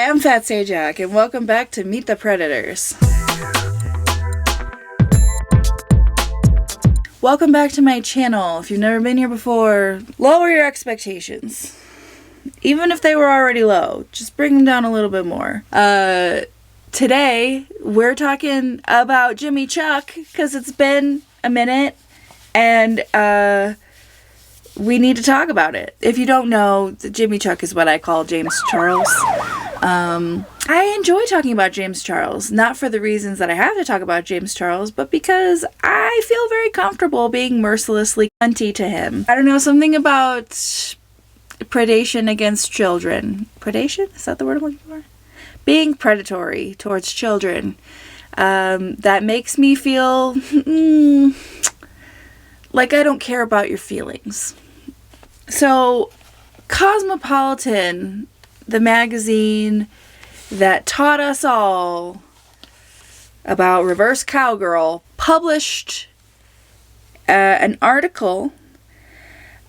I'm Fat Sajak, and welcome back to Meet the Predators. Welcome back to my channel. If you've never been here before, lower your expectations. Even if they were already low, just bring them down a little bit more. Today, we're talking about Jimmy Chuck, because it's been a minute, and we need to talk about it. If you don't know, Jimmy Chuck is what I call James Charles. I enjoy talking about James Charles, not for the reasons that I have to talk about James Charles, but because I feel very comfortable being mercilessly cunty to him. I don't know, something about predation against children. Predation? Is that the word I'm looking for? Being predatory towards children. That makes me feel like I don't care about your feelings. So, Cosmopolitan, the magazine that taught us all about reverse cowgirl, published an article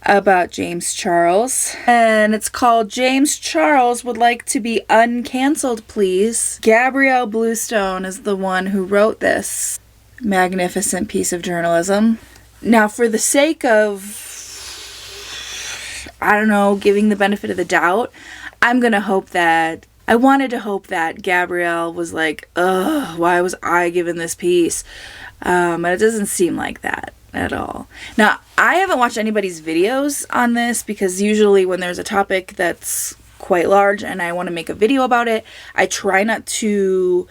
about James Charles, and it's called James Charles Would Like to Be Uncancelled, Please. Gabrielle Bluestone is the one who wrote this magnificent piece of journalism. Now, for the sake of, I don't know, giving the benefit of the doubt, I wanted to hope that Gabrielle was like, ugh, why was I given this piece? But it doesn't seem like that at all. Now, I haven't watched anybody's videos on this because usually when there's a topic that's quite large and I want to make a video about it, I try not to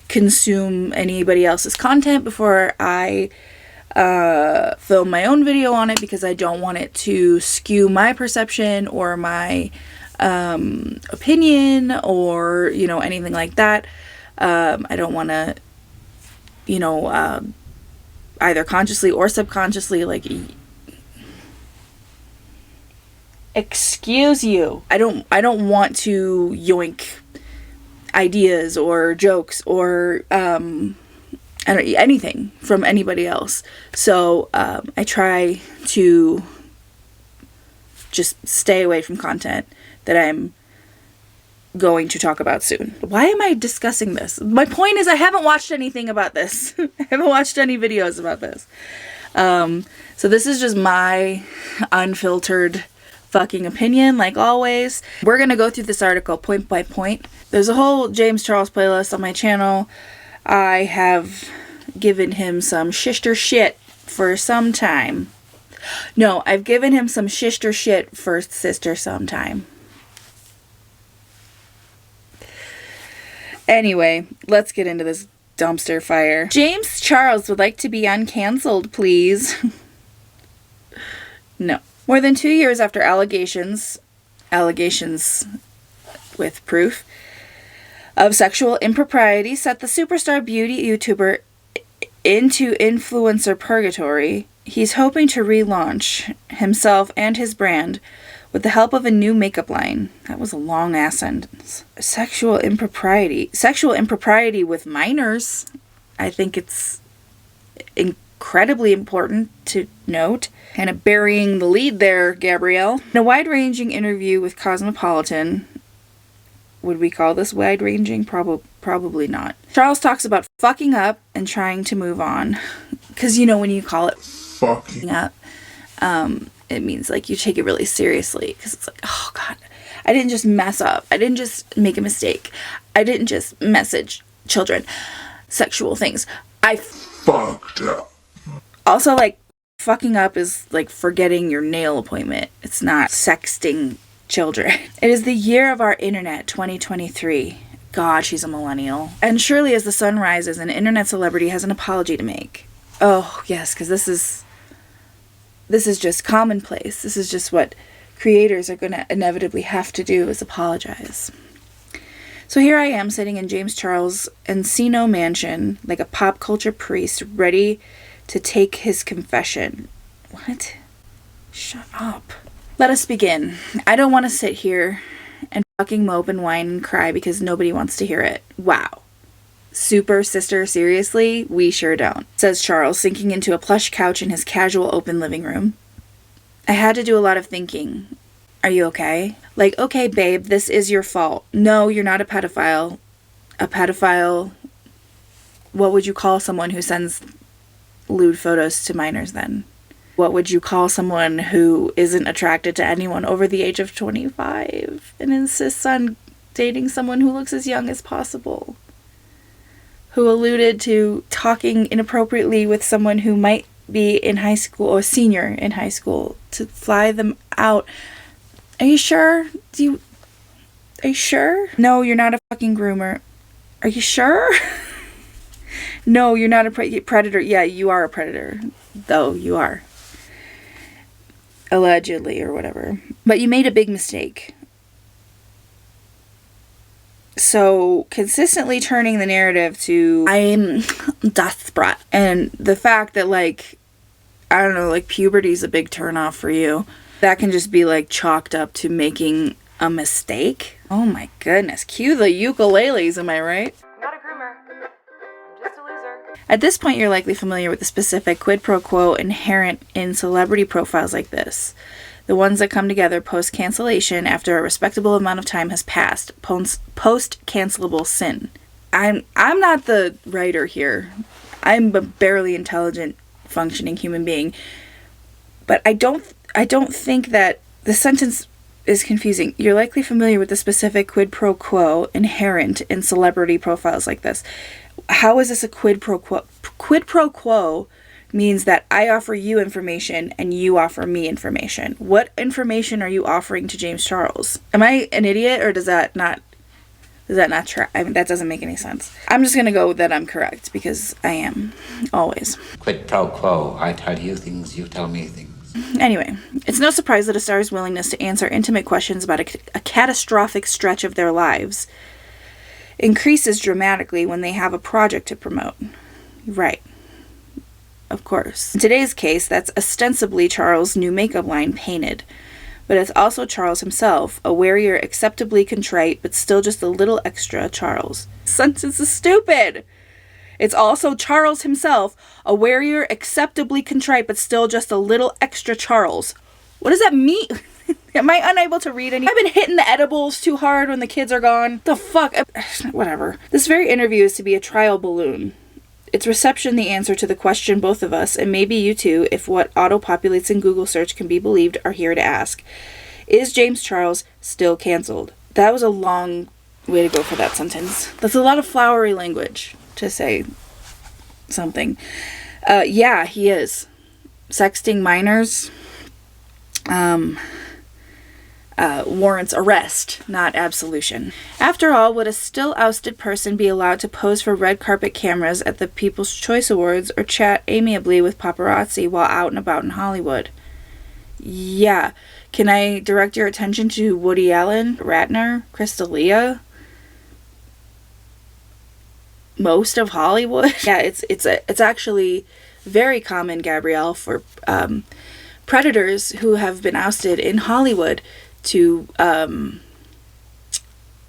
consume anybody else's content before I film my own video on it, because I don't want it to skew my perception or my opinion or, you know, anything like that. I don't want to, you know, either consciously or subconsciously, like, excuse you. I don't want to yoink ideas or jokes or anything from anybody else. So I try to just stay away from content that I'm going to talk about soon. Why am I discussing this? My point is I haven't watched anything about this. I haven't watched any videos about this. So this is just my unfiltered fucking opinion, like always. We're gonna go through this article point by point. There's a whole James Charles playlist on my channel. I have given him some shishter shit for some time. No, I've given him some shishter shit for sister sometime. Anyway, let's get into this dumpster fire. James Charles would like to be uncancelled, please. No. More than 2 years after allegations with proof, of sexual impropriety set the superstar beauty YouTuber into influencer purgatory, he's hoping to relaunch himself and his brand with the help of a new makeup line. That was a long-ass sentence. Sexual impropriety with minors. I think it's incredibly important to note. Kind of burying the lead there, Gabrielle. In a wide-ranging interview with Cosmopolitan, would we call this wide-ranging? Probably not. Charles talks about fucking up and trying to move on. Because, you know, when you call it fucking up, it means, like, you take it really seriously. Because it's like, oh, God, I didn't just mess up. I didn't just make a mistake. I didn't just message children sexual things. I fucked up. Also, like, fucking up is, like, forgetting your nail appointment. It's not sexting children. It is the year of our internet, 2023. God, she's a millennial. And surely as the sun rises, an internet celebrity has an apology to make. Oh, yes, because this is just commonplace. This is just what creators are going to inevitably have to do, is apologize. So here I am sitting in James Charles' Encino mansion, like a pop culture priest, ready to take his confession. What? Shut up. Let us begin. I don't want to sit here and fucking mope and whine and cry because nobody wants to hear it. Wow. Super sister, seriously? We sure don't, says Charles, sinking into a plush couch in his casual open living room. I had to do a lot of thinking. Are you okay? Like, okay, babe, this is your fault. No, you're not a pedophile. A pedophile, what would you call someone who sends lewd photos to minors then? What would you call someone who isn't attracted to anyone over the age of 25 and insists on dating someone who looks as young as possible? Who alluded to talking inappropriately with someone who might be in high school or senior in high school to fly them out. Are you sure? Are you sure? No, you're not a fucking groomer. Are you sure? No, you're not a predator. Yeah, you are a predator. Though, you are. Allegedly, or whatever. But you made a big mistake. So, consistently turning the narrative to, I'm desperate. And the fact that, like, I don't know, like, puberty's a big turnoff for you. That can just be, like, chalked up to making a mistake. Oh my goodness. Cue the ukuleles, am I right? Not a groomer. I'm just a loser. At this point, you're likely familiar with the specific quid pro quo inherent in celebrity profiles like this. The ones that come together post-cancellation after a respectable amount of time has passed. Post-cancelable sin. I'm not the writer here. I'm a barely intelligent, functioning human being. But I don't think that the sentence is confusing. You're likely familiar with the specific quid pro quo inherent in celebrity profiles like this. How is this a quid pro quo? Quid pro quo means that I offer you information and you offer me information. What information are you offering to James Charles? Am I an idiot, or does that not try? I mean, that doesn't make any sense. I'm just going to go that I'm correct, because I am, always. Quid pro quo. I tell you things, you tell me things. Anyway, it's no surprise that a star's willingness to answer intimate questions about a catastrophic stretch of their lives increases dramatically when they have a project to promote. Right. Of course. In today's case, that's ostensibly Charles' new makeup line, Painted. But it's also Charles himself, a warier, acceptably contrite, but still just a little extra Charles. Sentence is stupid! It's also Charles himself, a warier, acceptably contrite, but still just a little extra Charles. What does that mean? Am I unable to read any? I've been hitting the edibles too hard when the kids are gone. The fuck? Whatever. This very interview is to be a trial balloon. Its reception the answer to the question both of us, and maybe you too, if what auto-populates in Google search can be believed, are here to ask. Is James Charles still cancelled? That was a long way to go for that sentence. That's a lot of flowery language to say something. Yeah, he is. Sexting minors warrants arrest, not absolution. After all, would a still ousted person be allowed to pose for red carpet cameras at the People's Choice Awards or chat amiably with paparazzi while out and about in Hollywood? Yeah. Can I direct your attention to Woody Allen, Ratner, Crystalia? Most of Hollywood? Yeah, it's actually very common, Gabrielle, for predators who have been ousted in Hollywood to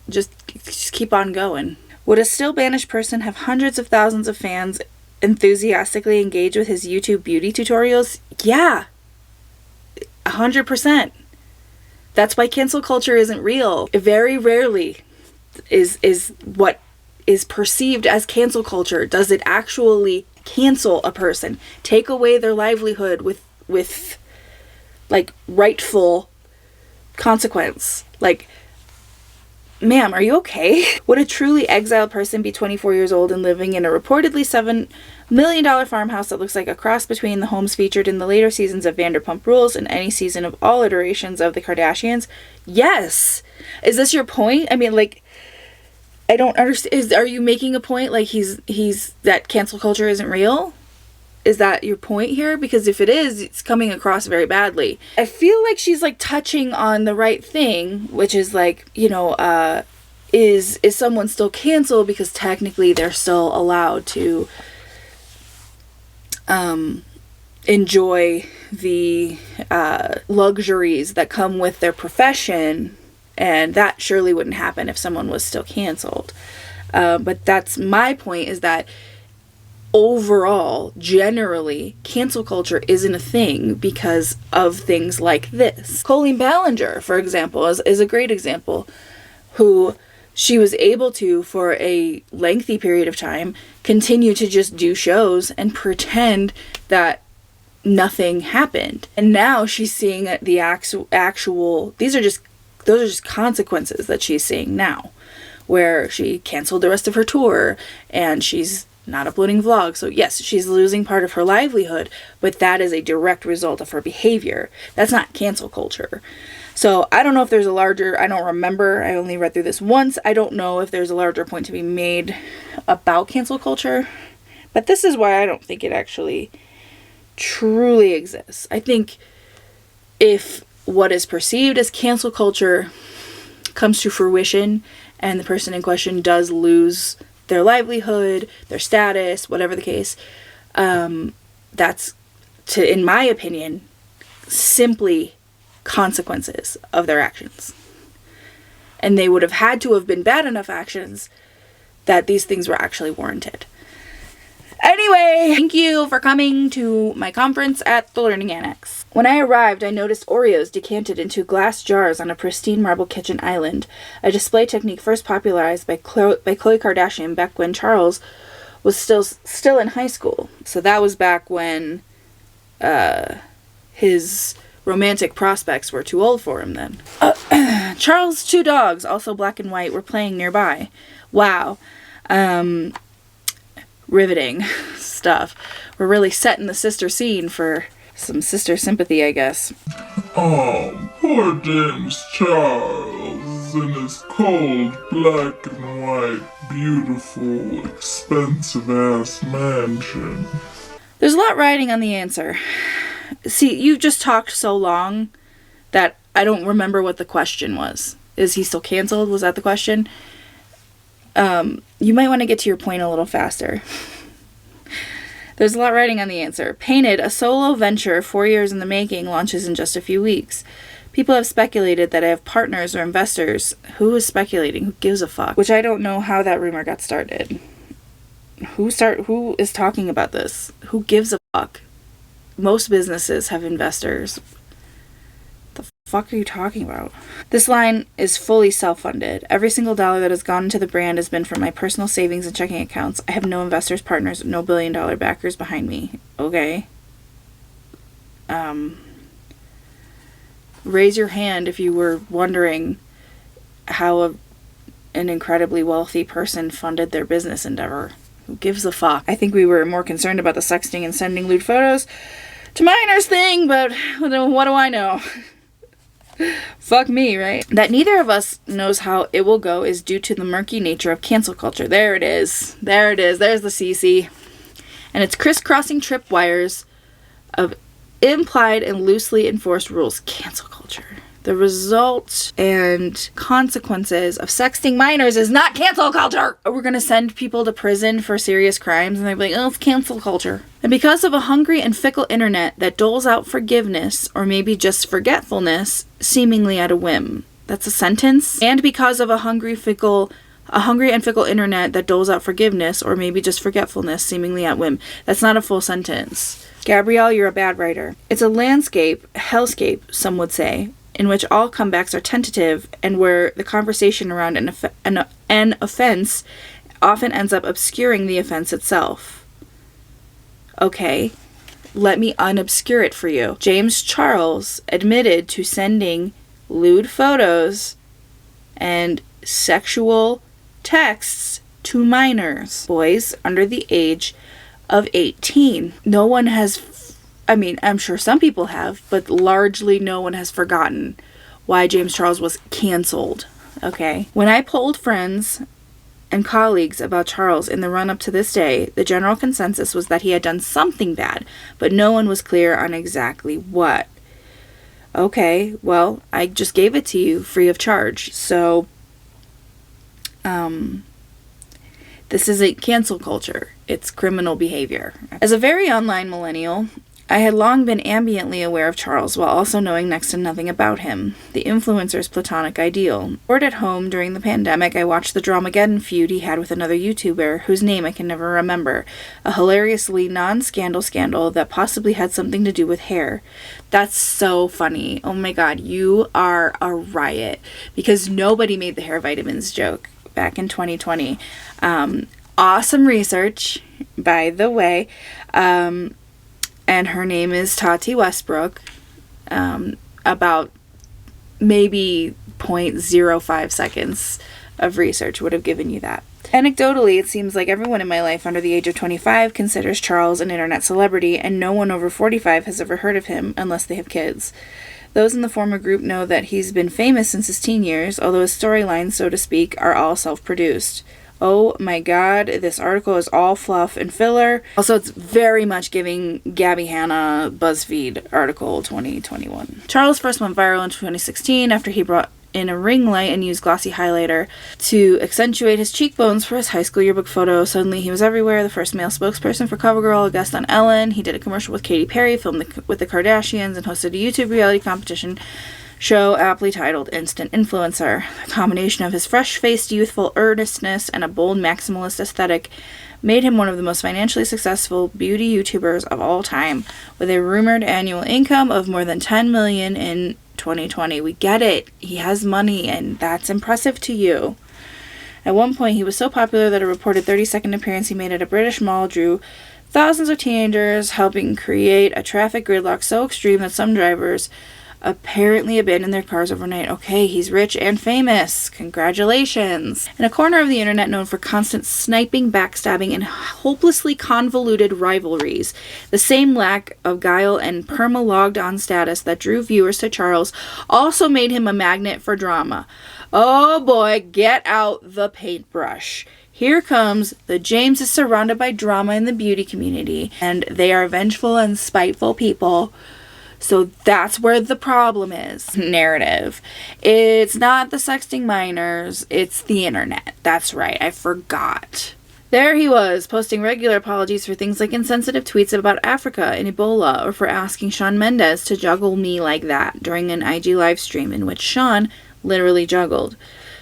just keep on going. Would a still banished person have hundreds of thousands of fans enthusiastically engage with his YouTube beauty tutorials? Yeah. 100%. That's why cancel culture isn't real. Very rarely is what is perceived as cancel culture. Does it actually cancel a person? Take away their livelihood with like rightful consequence. Like, ma'am, are you okay? Would a truly exiled person be 24 years old and living in a reportedly $7 million farmhouse that looks like a cross between the homes featured in the later seasons of Vanderpump Rules and any season of all iterations of the Kardashians? Yes. Is this your point? I mean, like, I don't understand. Are you making a point like he's that cancel culture isn't real? Is that your point here? Because if it is, it's coming across very badly. I feel like she's like touching on the right thing, which is like, you know, is someone still canceled because technically they're still allowed to enjoy the luxuries that come with their profession, and that surely wouldn't happen if someone was still canceled. But that's my point, is that overall, generally, cancel culture isn't a thing because of things like this. Colleen Ballinger, for example, is a great example, who she was able to, for a lengthy period of time, continue to just do shows and pretend that nothing happened. And now she's seeing the actual those are just consequences that she's seeing now, where she canceled the rest of her tour and she's not uploading vlogs. So yes, she's losing part of her livelihood, but that is a direct result of her behavior. That's not cancel culture. So I don't know if there's I don't remember, I only read through this once. I don't know if there's a larger point to be made about cancel culture, but this is why I don't think it actually truly exists. I think if what is perceived as cancel culture comes to fruition and the person in question does lose their livelihood, their status, whatever the case, that's, in my opinion, simply consequences of their actions. And they would have had to have been bad enough actions that these things were actually warranted. Anyway, thank you for coming to my conference at the Learning Annex. When I arrived, I noticed Oreos decanted into glass jars on a pristine marble kitchen island, a display technique first popularized by Khloe Kardashian back when Charles was still in high school. So that was back when his romantic prospects were too old for him then. Charles' 2 dogs, also black and white, were playing nearby. Wow. Riveting stuff. We're really setting the sister scene for some sister sympathy, I guess. Oh, poor James Charles in his cold, black and white, beautiful, expensive-ass mansion. There's a lot riding on the answer. See, you just talked so long that I don't remember what the question was. Is he still canceled? Was that the question? You might want to get to your point a little faster. There's a lot riding on the answer. Painted, a solo venture 4 years in the making, launches in just a few weeks. People have speculated that I have partners or investors. Who is speculating? Who gives a fuck? Which I don't know how that rumor got started. Who is talking about this? Who gives a fuck? Most businesses have investors. The fuck are you talking about? This line is fully self-funded. Every single dollar that has gone into the brand has been from my personal savings and checking accounts. I have no investors, partners, no billion-dollar backers behind me. Okay. Raise your hand if you were wondering how an incredibly wealthy person funded their business endeavor. Who gives a fuck? I think we were more concerned about the sexting and sending lewd photos to minors thing, but what do I know? Fuck me, right? That neither of us knows how it will go is due to the murky nature of cancel culture. There it is. There's the CC. And its crisscrossing tripwires of implied and loosely enforced rules. Cancel culture. The result and consequences of sexting minors is not cancel culture. We're going to send people to prison for serious crimes and they're like, oh, it's cancel culture. And because of a hungry and fickle internet that doles out forgiveness or maybe just forgetfulness seemingly at a whim. That's a sentence. And because of a hungry and fickle internet that doles out forgiveness or maybe just forgetfulness seemingly at whim. That's not a full sentence. Gabrielle, you're a bad writer. It's a landscape, hellscape, some would say, in which all comebacks are tentative and where the conversation around an offense often ends up obscuring the offense itself. Okay, let me unobscure it for you. James Charles admitted to sending lewd photos and sexual texts to minors, boys under the age of 18. No one has I'm sure some people have, but largely no one has forgotten why James Charles was canceled. Okay? When I polled friends and colleagues about Charles in the run-up to this day, the general consensus was that he had done something bad, but no one was clear on exactly what. Okay, well, I just gave it to you free of charge. So, this isn't cancel culture. It's criminal behavior. As a very online millennial, I had long been ambiently aware of Charles while also knowing next to nothing about him, the influencer's platonic ideal. Bored at home during the pandemic, I watched the Dramageddon feud he had with another YouTuber, whose name I can never remember, a hilariously non-scandal scandal that possibly had something to do with hair. That's so funny. Oh my god, you are a riot. Because nobody made the hair vitamins joke back in 2020. Awesome research, by the way. And her name is Tati Westbrook. About maybe 0.05 seconds of research would have given you that. Anecdotally, it seems like everyone in my life under the age of 25 considers Charles an internet celebrity, and no one over 45 has ever heard of him unless they have kids. Those in the former group know that he's been famous since his teen years, although his storylines, so to speak, are all self-produced. Oh my god, this article is all fluff and filler. Also, it's very much giving Gabby Hanna BuzzFeed article 2021. Charles first went viral in 2016 after he brought in a ring light and used glossy highlighter to accentuate his cheekbones for his high school yearbook photo. Suddenly he was everywhere, the first male spokesperson for CoverGirl, a guest on Ellen. He did a commercial with Katy Perry, filmed with the Kardashians, and hosted a YouTube reality competition show aptly titled Instant Influencer. A combination of his fresh-faced youthful earnestness and a bold maximalist aesthetic made him one of the most financially successful beauty YouTubers of all time, with a rumored annual income of more than $10 million in 2020. We get it. He has money, and that's impressive to you. At one point, he was so popular that a reported 30-second appearance he made at a British mall drew thousands of teenagers, helping create a traffic gridlock so extreme that some drivers apparently abandoned their cars overnight. Okay, he's rich and famous. Congratulations. In a corner of the internet known for constant sniping, backstabbing, and hopelessly convoluted rivalries, the same lack of guile and perma-logged-on status that drew viewers to Charles also made him a magnet for drama. Oh boy, get out the paintbrush. Here comes the James is surrounded by drama in the beauty community, and they are vengeful and spiteful people. So that's where the problem is. Narrative. It's not the sexting minors, it's the internet. That's right, I forgot. There he was, posting regular apologies for things like insensitive tweets about Africa and Ebola, or for asking Shawn Mendes to juggle me like that during an IG live stream in which Shawn literally juggled.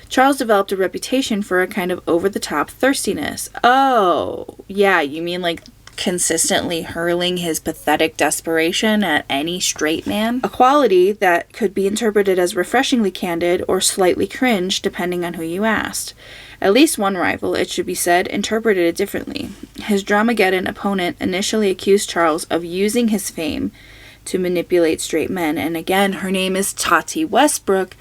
Charles developed a reputation for a kind of over-the-top thirstiness. Oh, yeah, you mean like consistently hurling his pathetic desperation at any straight man? A quality that could be interpreted as refreshingly candid or slightly cringe, depending on who you asked. At least one rival, it should be said, interpreted it differently. His Dramageddon opponent initially accused Charles of using his fame to manipulate straight men, and again, her name is Tati Westbrook,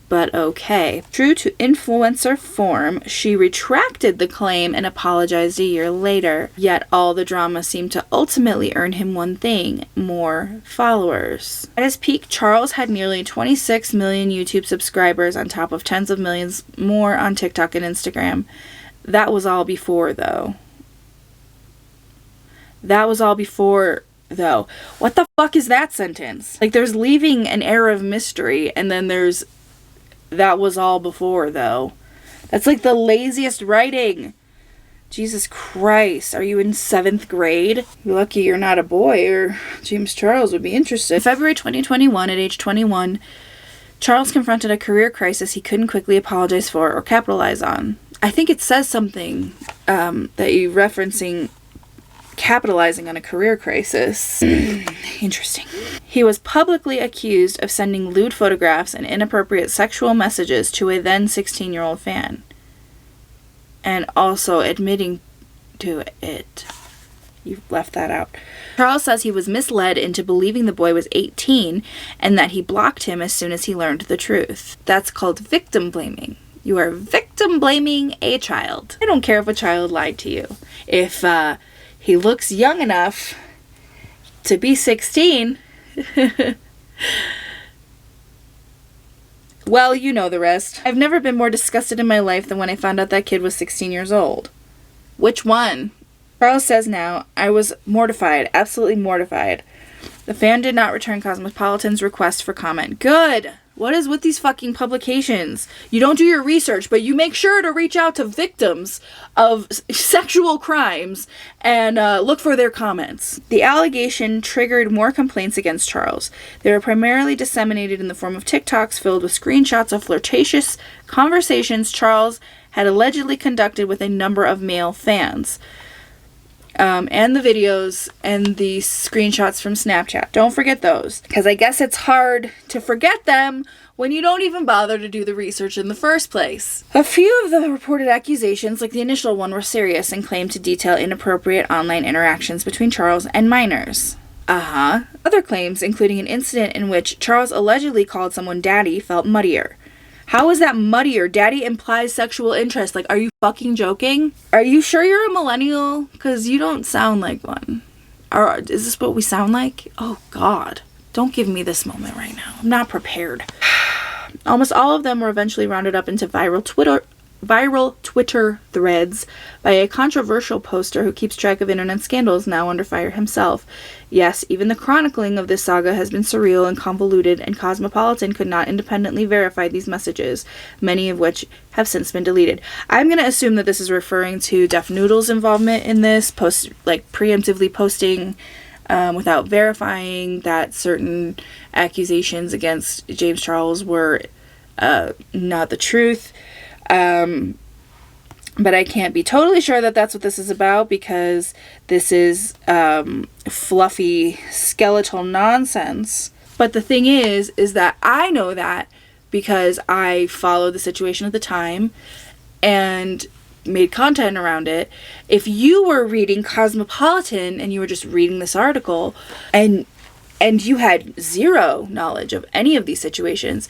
but okay. True to influencer form, she retracted the claim and apologized a year later. Yet all the drama seemed to ultimately earn him one thing: more followers. At his peak, Charles had nearly 26 million YouTube subscribers on top of tens of millions more on TikTok and Instagram. That was all before, though. What the fuck is that sentence? Like, there's leaving an air of mystery, and then there's that was all before, though. That's like the laziest writing. Jesus Christ, are you in 7th grade? You're lucky you're not a boy, or James Charles would be interested. In February 2021, at age 21, Charles confronted a career crisis he couldn't quickly apologize for or capitalize on. I think it says something that you're referencing capitalizing on a career crisis. Interesting. He was publicly accused of sending lewd photographs and inappropriate sexual messages to a then 16-year-old fan. And also admitting to it. You left that out. Charles says he was misled into believing the boy was 18 and that he blocked him as soon as he learned the truth. That's called victim blaming. You are victim blaming a child. I don't care if a child lied to you. If he looks young enough to be 16, well, you know the rest. I've never been more disgusted in my life than when I found out that kid was 16 years old. Which one? Charles says now, I was mortified, absolutely mortified. The fan did not return Cosmopolitan's request for comment. Good! What is with these fucking publications? You don't do your research, but you make sure to reach out to victims of sexual crimes and look for their comments. The allegation triggered more complaints against Charles. They were primarily disseminated in the form of TikToks filled with screenshots of flirtatious conversations Charles had allegedly conducted with a number of male fans. And the videos and the screenshots from Snapchat. Don't forget those, because I guess it's hard to forget them when you don't even bother to do the research in the first place. A few of the reported accusations, like the initial one, were serious and claimed to detail inappropriate online interactions between Charles and minors. Other claims, including an incident in which Charles allegedly called someone daddy, felt muddier. How is that muddier? Daddy implies sexual interest. Like, are you fucking joking? Are you sure you're a millennial? Because you don't sound like one. Or is this what we sound like? Oh, God. Don't give me this moment right now. I'm not prepared. Almost all of them were eventually rounded up into viral Twitter threads by a controversial poster who keeps track of internet scandals, now under fire himself. Yes, even the chronicling of this saga has been surreal and convoluted, and Cosmopolitan could not independently verify these messages, many of which have since been deleted. I'm going to assume that this is referring to Def Noodle's involvement in this, preemptively posting without verifying that certain accusations against James Charles were not the truth. But I can't be totally sure that that's what this is about, because this is fluffy skeletal nonsense. But the thing is that I know that because I followed the situation at the time and made content around it. If you were reading Cosmopolitan and you were just reading this article and you had zero knowledge of any of these situations,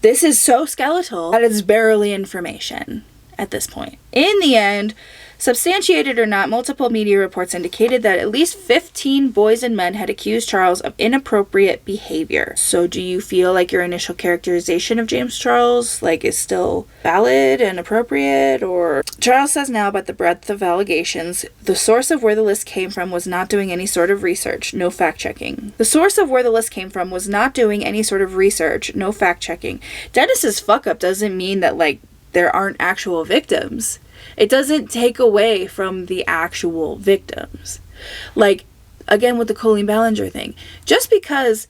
this is so skeletal that it's barely information at this point. In the end, substantiated or not, multiple media reports indicated that at least 15 boys and men had accused Charles of inappropriate behavior. So do you feel like your initial characterization of James Charles is still valid and appropriate? Or Charles says now about the breadth of allegations, the source of where the list came from was not doing any sort of research, no fact-checking. The source of where the list came from was not doing any sort of research, no fact-checking. Dennis's fuck-up doesn't mean that, there aren't actual victims. It doesn't take away from the actual victims. Again, with the Colleen Ballinger thing. Just because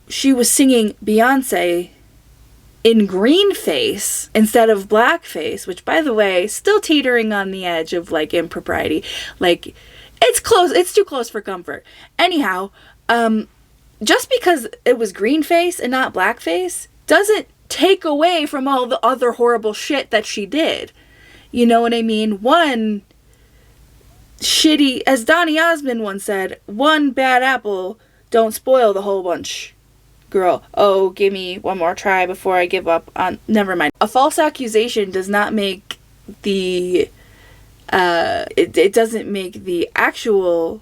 she was singing Beyonce in green face instead of blackface, which, by the way, still teetering on the edge of, impropriety. It's close. It's too close for comfort. Anyhow, just because it was green face and not blackface doesn't take away from all the other horrible shit that she did. You know what I mean? One shitty, as Donny Osmond once said, one bad apple don't spoil the whole bunch. Girl, oh, give me one more try before I give up on... Never mind. A false accusation does not make the... It doesn't make the actual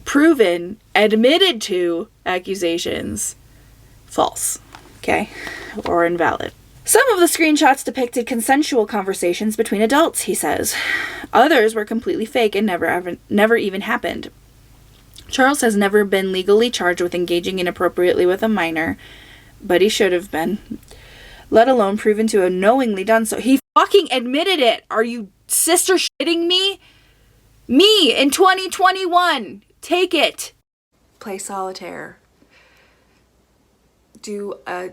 proven, admitted to accusations false. Okay? Or invalid. Some of the screenshots depicted consensual conversations between adults, he says. Others were completely fake and never even happened. Charles has never been legally charged with engaging inappropriately with a minor, but he should have been, let alone proven to have knowingly done so. He fucking admitted it! Are you sister shitting me? Me in 2021! Take it! Play solitaire. Do a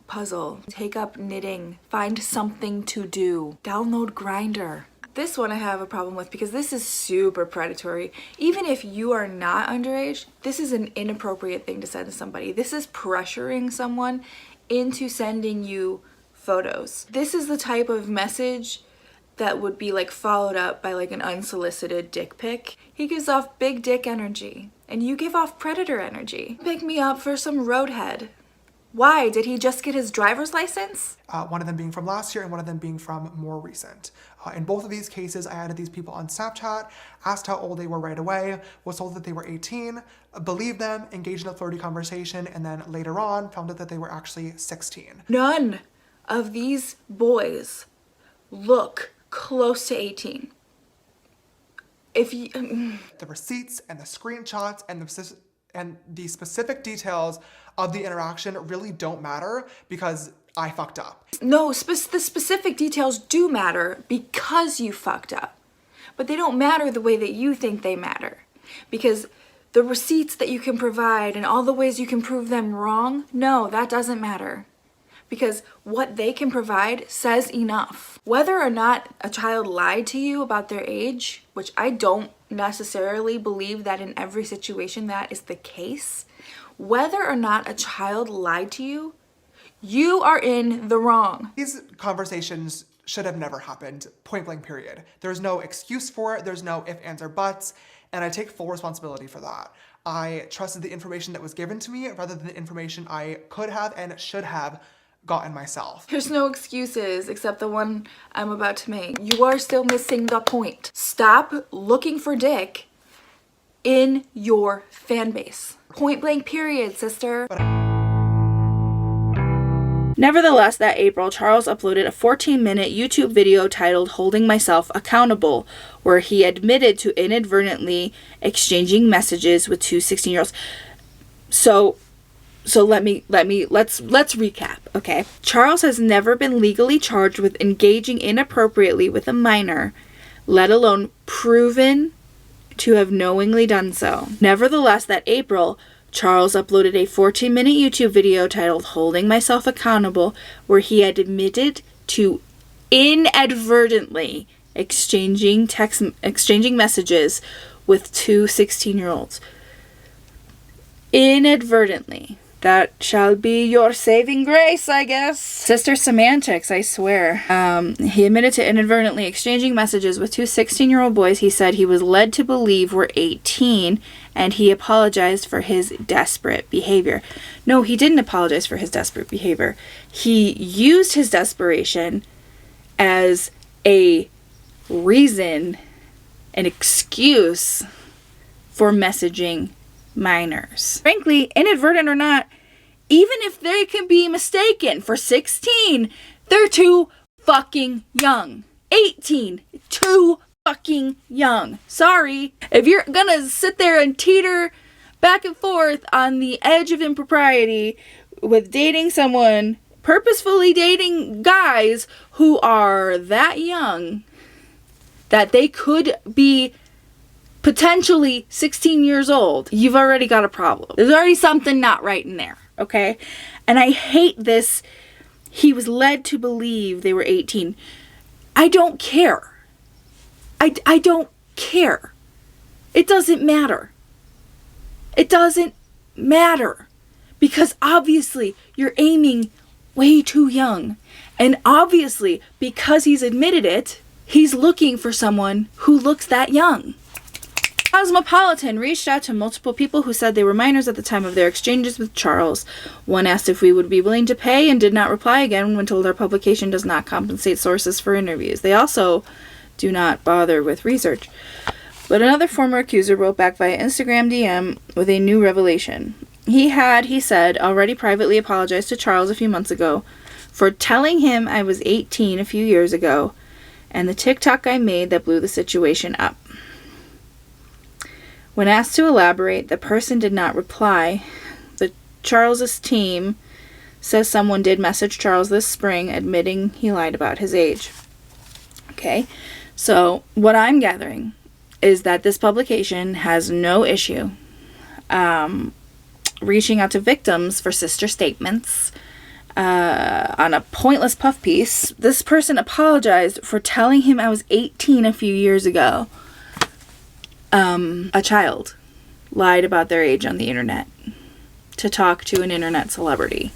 puzzle. Take up knitting. Find something to do. Download Grindr. This one I have a problem with because this is super predatory. Even if you are not underage, this is an inappropriate thing to send to somebody. This is pressuring someone into sending you photos. This is the type of message that would be followed up by an unsolicited dick pic. He gives off big dick energy and you give off predator energy. Pick me up for some roadhead. Why? Did he just get his driver's license? One of them being from last year and one of them being from more recent. In both of these cases, I added these people on Snapchat, asked how old they were right away, was told that they were 18, believed them, engaged in a flirty conversation, and then later on found out that they were actually 16. None of these boys look close to 18. If you... The receipts and the screenshots and the And the specific details of the interaction really don't matter because I fucked up. No, the specific details do matter because you fucked up. But they don't matter the way that you think they matter. Because the receipts that you can provide and all the ways you can prove them wrong, no, that doesn't matter. Because what they can provide says enough. Whether or not a child lied to you about their age, which I don't necessarily believe that in every situation that is the case, whether or not a child lied to you, you are in the wrong. These conversations should have never happened, point blank period. There's no excuse for it, there's no if, ands, or buts, and I take full responsibility for that. I trusted the information that was given to me rather than the information I could have and should have gotten myself. There's no excuses except the one I'm about to make. You are still missing the point. Stop looking for dick in your fan base. Point blank period, sister. Nevertheless, that April, Charles uploaded a 14-minute YouTube video titled Holding Myself Accountable, where he admitted to inadvertently exchanging messages with two 16-year-olds. So let's recap, okay? Charles has never been legally charged with engaging inappropriately with a minor, let alone proven to have knowingly done so. Nevertheless, that April, Charles uploaded a 14-minute YouTube video titled Holding Myself Accountable, where he admitted to inadvertently exchanging messages with two 16-year-olds. Inadvertently. That shall be your saving grace, I guess. Sister semantics, I swear. He admitted to inadvertently exchanging messages with two 16-year-old boys he said he was led to believe were 18, and he apologized for his desperate behavior. No, he didn't apologize for his desperate behavior. He used his desperation as a reason, an excuse for messaging minors. Frankly, inadvertent or not, even if they can be mistaken for 16, they're too fucking young. 18, too fucking young. Sorry. If you're gonna sit there and teeter back and forth on the edge of impropriety with dating someone, purposefully dating guys who are that young, that they could be potentially 16 years old, you've already got a problem. There's already something not right in there, okay? And I hate this. He was led to believe they were 18. I don't care. I don't care. It doesn't matter. It doesn't matter. Because obviously you're aiming way too young. And obviously, because he's admitted it, he's looking for someone who looks that young. Cosmopolitan reached out to multiple people who said they were minors at the time of their exchanges with Charles. One asked if we would be willing to pay and did not reply again when told our publication does not compensate sources for interviews. They also do not bother with research. But another former accuser wrote back via Instagram DM with a new revelation. He said, already privately apologized to Charles a few months ago for telling him I was 18 a few years ago and the TikTok I made that blew the situation up. When asked to elaborate, the person did not reply. Charles's team says someone did message Charles this spring admitting he lied about his age. Okay, so what I'm gathering is that this publication has no issue reaching out to victims for sister statements on a pointless puff piece. This person apologized for telling him I was 18 a few years ago. A child lied about their age on the internet to talk to an internet celebrity.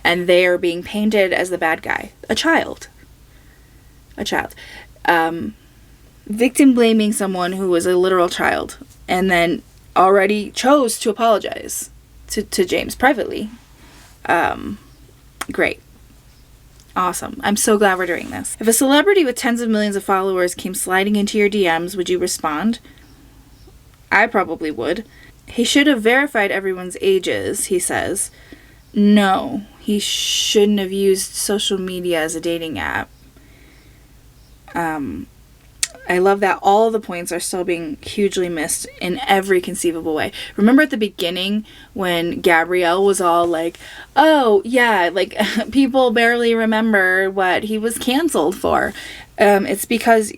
And they are being painted as the bad guy. A child. Victim blaming someone who was a literal child and then already chose to apologize to James privately. Great. Awesome. I'm so glad we're doing this. If a celebrity with tens of millions of followers came sliding into your DMs, would you respond? I probably would. He should have verified everyone's ages, he says. No, he shouldn't have used social media as a dating app. I I love that all the points are still being hugely missed in every conceivable way. Remember at the beginning when Gabrielle was all like, oh, yeah, like, people barely remember what he was canceled for. It's because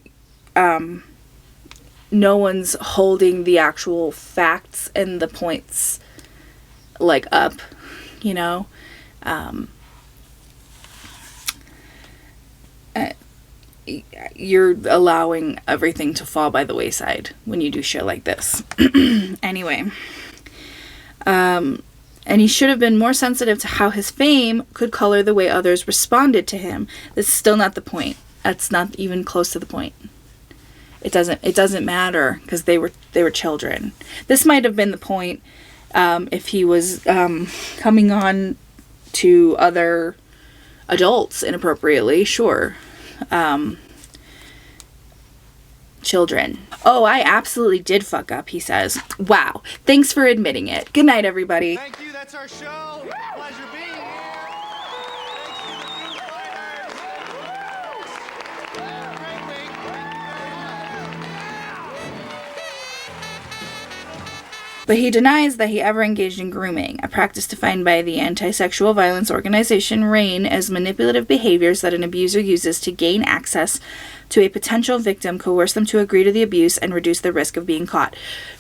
no one's holding the actual facts and the points, like, up, you know? You're allowing everything to fall by the wayside when you do shit like this. Anyway. And he should have been more sensitive to how his fame could color the way others responded to him. That's still not the point. That's not even close to the point. It doesn't matter because they were children. This might have been the point if he was coming on to other adults inappropriately, sure. Children. Oh, I absolutely did fuck up, he says. Wow. Thanks for admitting it. Good night, everybody. Thank you. That's our show. Pleasure being here. Great week. But he denies that he ever engaged in grooming, a practice defined by the anti-sexual violence organization RAINN as manipulative behaviors that an abuser uses to gain access to a potential victim, coerce them to agree to the abuse, and reduce the risk of being caught.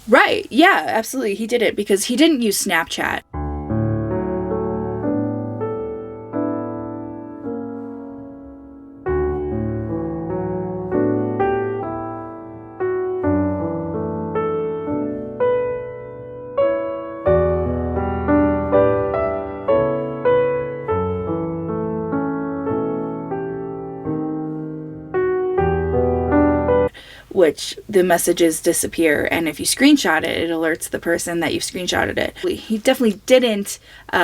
Right, yeah, absolutely, he did it because he didn't use Snapchat. Which the messages disappear, and if you screenshot it, it alerts the person that you've screenshotted it. He definitely didn't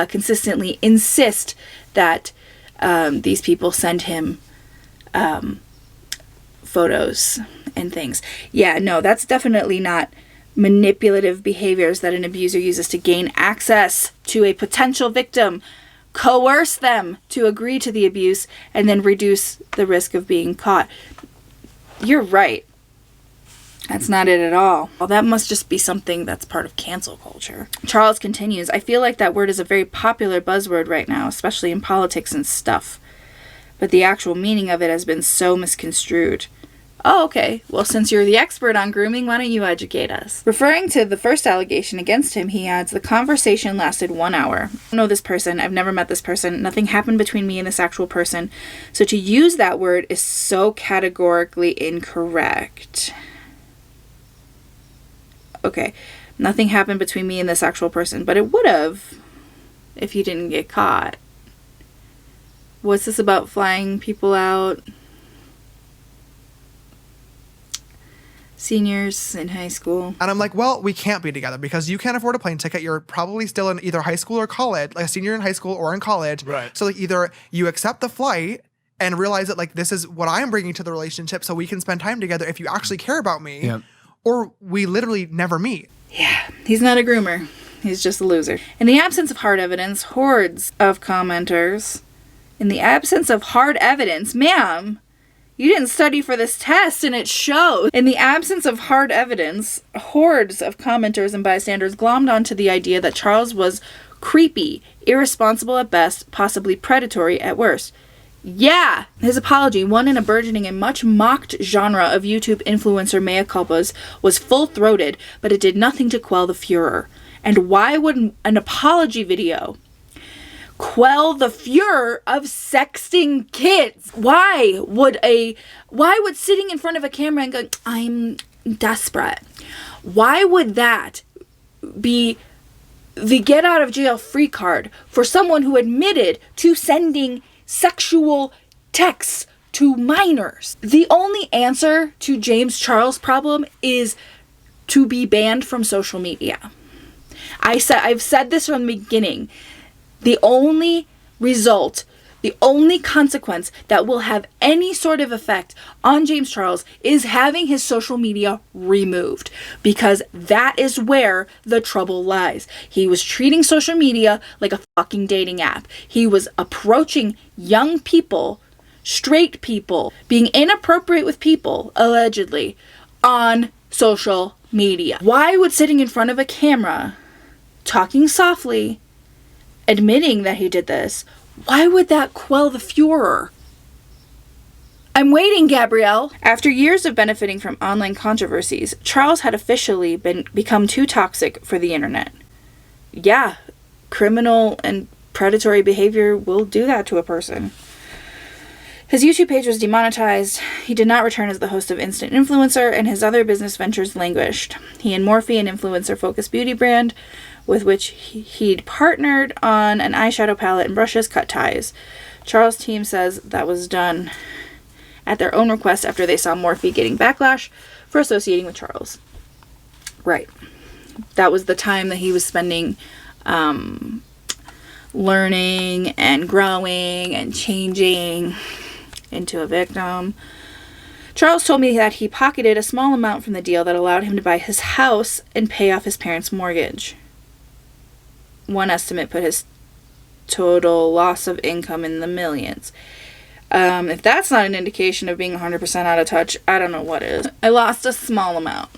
consistently insist that these people send him photos and things. Yeah, no, that's definitely not manipulative behaviors that an abuser uses to gain access to a potential victim, coerce them to agree to the abuse, and then reduce the risk of being caught. You're right. That's not it at all. Well, that must just be something that's part of cancel culture. Charles continues, I feel like that word is a very popular buzzword right now, especially in politics and stuff. But the actual meaning of it has been so misconstrued. Oh, okay. Well, since you're the expert on grooming, why don't you educate us? Referring to the first allegation against him, he adds, the conversation lasted 1 hour. I don't know this person. I've never met this person. Nothing happened between me and this actual person. So to use that word is so categorically incorrect. Okay, nothing happened between me and this actual person, but it would have if you didn't get caught. What's this about flying people out? Seniors in high school. And I'm like, well, we can't be together because you can't afford a plane ticket. You're probably still in either high school or college, like a senior in high school or in college. Right. So like either you accept the flight and realize that like this is what I'm bringing to the relationship so we can spend time together if you actually care about me. Yep. Or we literally never meet. Yeah, he's not a groomer. He's just a loser. In the absence of hard evidence, hordes of commenters. In the absence of hard evidence, ma'am, you didn't study for this test and it shows. In the absence of hard evidence, hordes of commenters and bystanders glommed onto the idea that Charles was creepy, irresponsible at best, possibly predatory at worst. Yeah! His apology, one in a burgeoning and much mocked genre of YouTube influencer mea culpas, was full-throated, but it did nothing to quell the furor. And why would an apology video quell the furor of sexting kids? Why would sitting in front of a camera and going, I'm desperate, why would that be the get out of jail free card for someone who admitted to sending sexual texts to minors? The only answer to James Charles' problem is to be banned from social media. I've said this from the beginning. The only result, the only consequence that will have any sort of effect on James Charles is having his social media removed, because that is where the trouble lies. He was treating social media like a fucking dating app. He was approaching young people straight people being inappropriate with people, allegedly, on social media. Why would sitting in front of a camera, talking softly, admitting that he did this, why would that quell the furor? I'm waiting, Gabrielle. After years of benefiting from online controversies, Charles had officially become too toxic for the internet. Yeah, criminal and predatory behavior will do that to a person. His YouTube page was demonetized, he did not return as the host of Instant Influencer, and his other business ventures languished. He and Morphe, an influencer-focused beauty brand with which he'd partnered on an eyeshadow palette and brushes, cut ties. Charles' team says that was done at their own request after they saw Morphe getting backlash for associating with Charles. Right. That was the time that he was spending learning and growing and changing into a victim. Charles told me that he pocketed a small amount from the deal that allowed him to buy his house and pay off his parents' mortgage. One estimate put his total loss of income in the millions. If that's not an indication of being 100% out of touch, I don't know what is. I lost a small amount.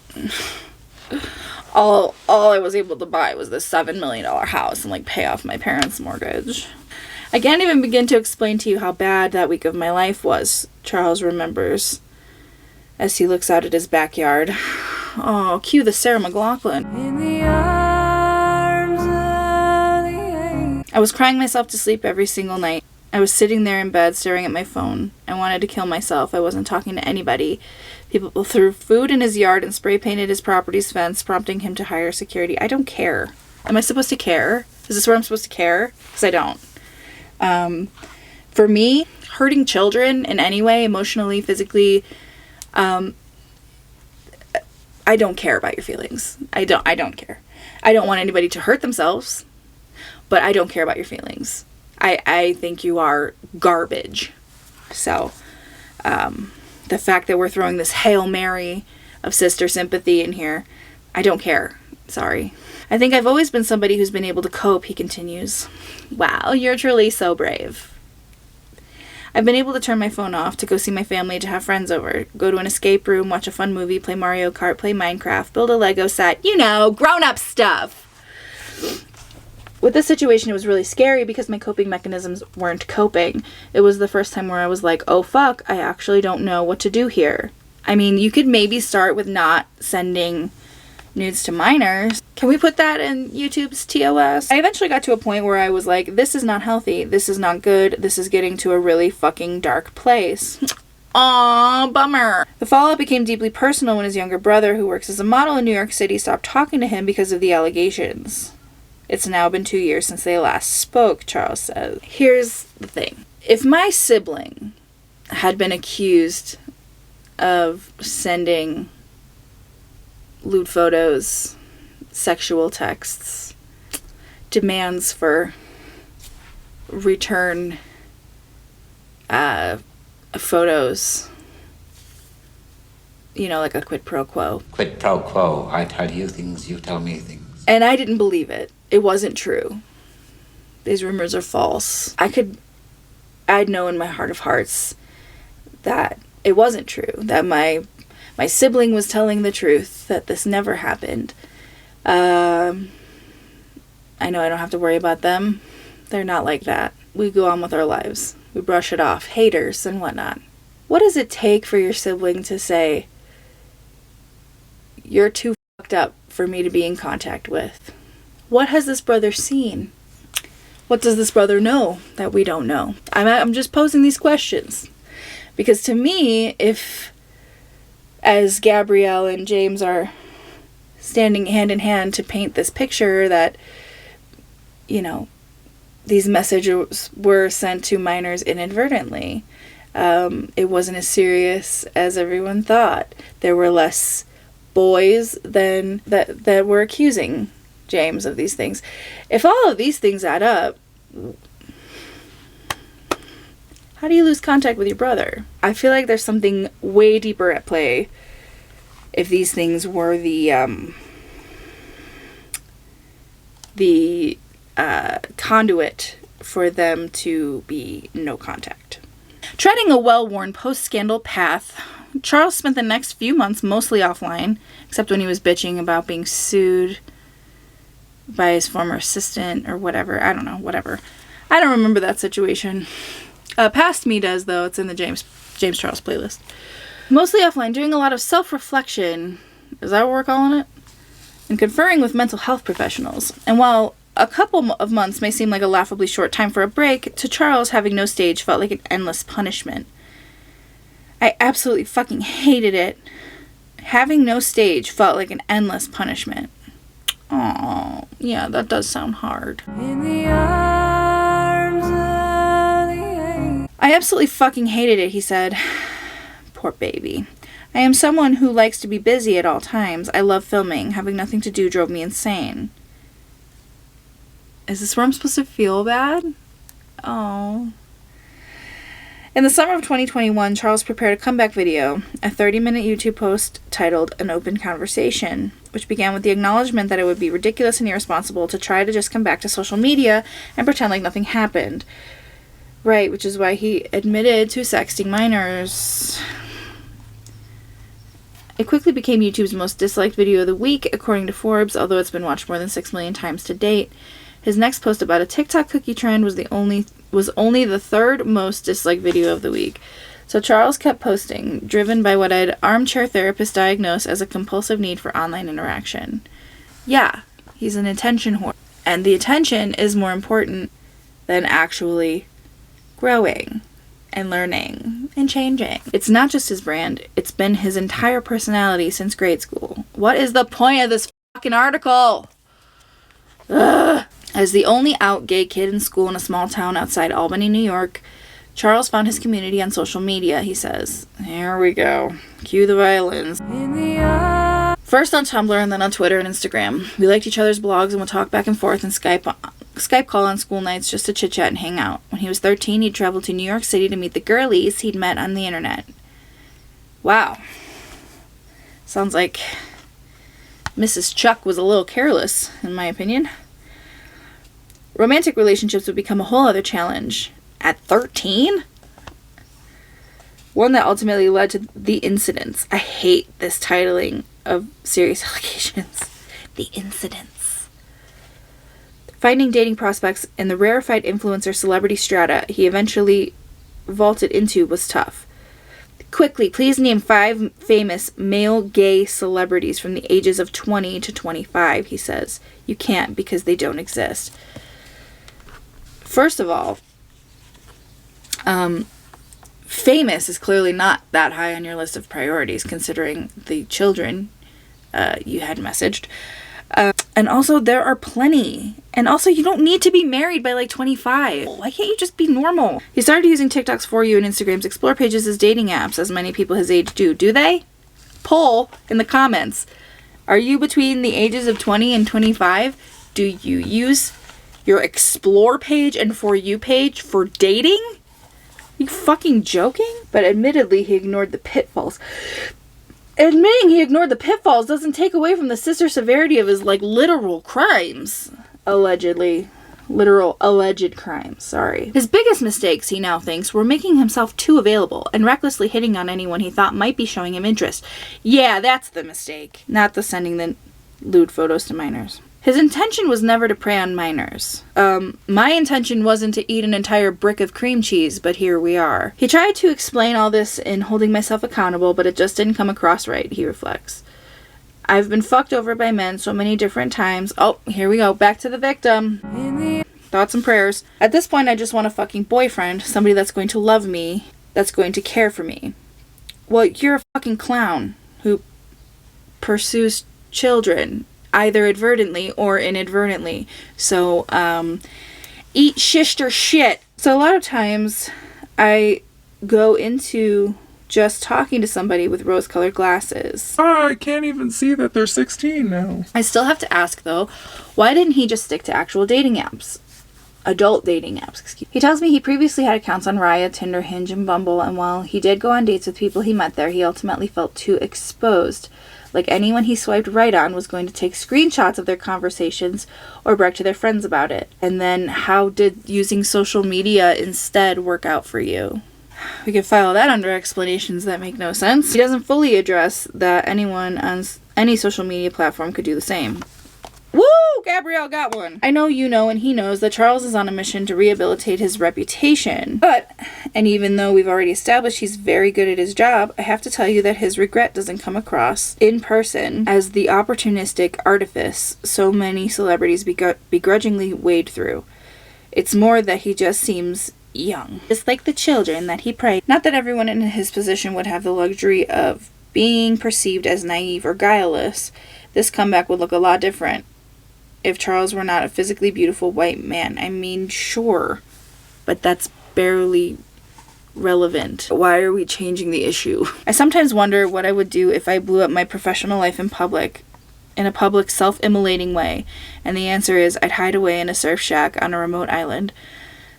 All I was able to buy was this $7 million house and pay off my parents' mortgage. I can't even begin to explain to you how bad that week of my life was, Charles remembers, as he looks out at his backyard. Oh, cue the Sarah McLachlan. In the arms of the I was crying myself to sleep every single night. I was sitting there in bed staring at my phone. I wanted to kill myself. I wasn't talking to anybody. People threw food in his yard and spray painted his property's fence, prompting him to hire security. I don't care. Am I supposed to care? Is this where I'm supposed to care? Because I don't. For me, hurting children in any way, emotionally, physically, I don't care about your feelings. I don't care. I don't want anybody to hurt themselves, but I don't care about your feelings. I think you are garbage. So, the fact that we're throwing this Hail Mary of sister sympathy in here, I don't care. Sorry. I think I've always been somebody who's been able to cope, he continues. Wow, you're truly so brave. I've been able to turn my phone off, to go see my family, to have friends over, go to an escape room, watch a fun movie, play Mario Kart, play Minecraft, build a Lego set, grown-up stuff. With this situation, it was really scary because my coping mechanisms weren't coping. It was the first time where I was like, oh fuck, I actually don't know what to do here. I mean, you could maybe start with not sending nudes to minors. Can we put that in YouTube's TOS? I eventually got to a point where I was like, this is not healthy. This is not good. This is getting to a really fucking dark place. Aw, bummer. The fallout became deeply personal when his younger brother, who works as a model in New York City, stopped talking to him because of the allegations. It's now been 2 years since they last spoke, Charles says. Here's the thing. If my sibling had been accused of sending lewd photos, sexual texts, demands for return photos, like a quid pro quo. Quid pro quo. I tell you things, you tell me things. And I didn't believe it. It wasn't true. These rumors are false. I'd know in my heart of hearts that it wasn't true, that my sibling was telling the truth, that this never happened. I know I don't have to worry about them. They're not like that. We go on with our lives. We brush it off. Haters and whatnot. What does it take for your sibling to say, you're too fucked up for me to be in contact with? What has this brother seen? What does this brother know that we don't know? I'm just posing these questions. Because to me, if, as Gabrielle and James are standing hand in hand to paint this picture that, these messages were sent to minors inadvertently, it wasn't as serious as everyone thought. There were less boys than that were accusing James of these things. If all of these things add up, how do you lose contact with your brother? I feel like there's something way deeper at play if these things were the conduit for them to be no contact. Treading a well-worn post-scandal path, Charles spent the next few months mostly offline, except when he was bitching about being sued by his former assistant or whatever. I don't know, whatever. I don't remember that situation. Past me does, though. It's in the James Charles playlist. Mostly offline, doing a lot of self-reflection. Is that what we're calling it? And conferring with mental health professionals. And while a couple of months may seem like a laughably short time for a break, to Charles, having no stage felt like an endless punishment. I absolutely fucking hated it. Having no stage felt like an endless punishment. Oh, yeah, that does sound hard. I absolutely fucking hated it, he said. Poor baby. I am someone who likes to be busy at all times. I love filming. Having nothing to do drove me insane. Is this where I'm supposed to feel bad? Oh. In the summer of 2021, Charles prepared a comeback video, a 30-minute YouTube post titled An Open Conversation, which began with the acknowledgement that it would be ridiculous and irresponsible to try to just come back to social media and pretend like nothing happened. Right, which is why he admitted to sexting minors. It quickly became YouTube's most disliked video of the week, according to Forbes, although it's been watched more than 6 million times to date. His next post about a TikTok cookie trend was only the third most disliked video of the week. So Charles kept posting, driven by what I'd armchair therapist diagnosed as a compulsive need for online interaction. Yeah, he's an attention whore. And the attention is more important than actually growing and learning and changing. It's not just his brand, it's been his entire personality since grade school. What is the point of this fucking article? Ugh. As the only out gay kid in school in a small town outside Albany, New York, Charles found his community on social media, he says. Here we go. Cue the violins. First on Tumblr and then on Twitter and Instagram. We liked each other's blogs and would talk back and forth and Skype call on school nights just to chit-chat and hang out. When he was 13, he'd traveled to New York City to meet the girlies he'd met on the internet. Wow. Sounds like Mrs. Chuck was a little careless, in my opinion. Romantic relationships would become a whole other challenge. At 13? One that ultimately led to the incidents. I hate this titling of serious allegations. The incidents. Finding dating prospects in the rarefied influencer celebrity strata he eventually vaulted into was tough. Quickly, please name 5 famous male gay celebrities from the ages of 20 to 25, he says. You can't because they don't exist. First of all, famous is clearly not that high on your list of priorities, considering the children you had messaged. And also, there are plenty. And also, you don't need to be married by like 25. Why can't you just be normal? He started using TikTok's For You and Instagram's Explore pages as dating apps, as many people his age do. Do they? Poll in the comments. Are you between the ages of 20 and 25? Do you use your Explore page and For You page for dating? Are you fucking joking? But admittedly, he ignored the pitfalls. Admitting he ignored the pitfalls doesn't take away from the sister severity of his, literal crimes. Allegedly. Literal alleged crimes, sorry. His biggest mistakes, he now thinks, were making himself too available and recklessly hitting on anyone he thought might be showing him interest. Yeah, that's the mistake. Not the sending the lewd photos to minors. His intention was never to prey on minors. My intention wasn't to eat an entire brick of cream cheese, but here we are. He tried to explain all this in Holding Myself Accountable, but it just didn't come across right, he reflects. I've been fucked over by men so many different times. Oh, here we go. Back to the victim. Thoughts and prayers. At this point, I just want a fucking boyfriend. Somebody that's going to love me. That's going to care for me. Well, you're a fucking clown who pursues children, either advertently or inadvertently. So, eat shished or shit. So a lot of times, I go into just talking to somebody with rose-colored glasses. Oh, I can't even see that they're 16 now. I still have to ask, though, why didn't he just stick to actual dating apps? Adult dating apps, excuse me. He tells me he previously had accounts on Raya, Tinder, Hinge, and Bumble, and while he did go on dates with people he met there, he ultimately felt too exposed. Like anyone he swiped right on was going to take screenshots of their conversations or brag to their friends about it. And then how did using social media instead work out for you? We could file that under explanations that make no sense. He doesn't fully address that anyone on any social media platform could do the same. Woo! Gabrielle got one. I know you know and he knows that Charles is on a mission to rehabilitate his reputation. But, and even though we've already established he's very good at his job, I have to tell you that his regret doesn't come across in person as the opportunistic artifice so many celebrities begrudgingly wade through. It's more that he just seems young. Just like the children that he prayed. Not that everyone in his position would have the luxury of being perceived as naive or guileless. This comeback would look a lot different if Charles were not a physically beautiful white man. I mean, sure, but that's barely relevant. Why are we changing the issue? I sometimes wonder what I would do if I blew up my professional life in a public self-immolating way, and the answer is I'd hide away in a surf shack on a remote island,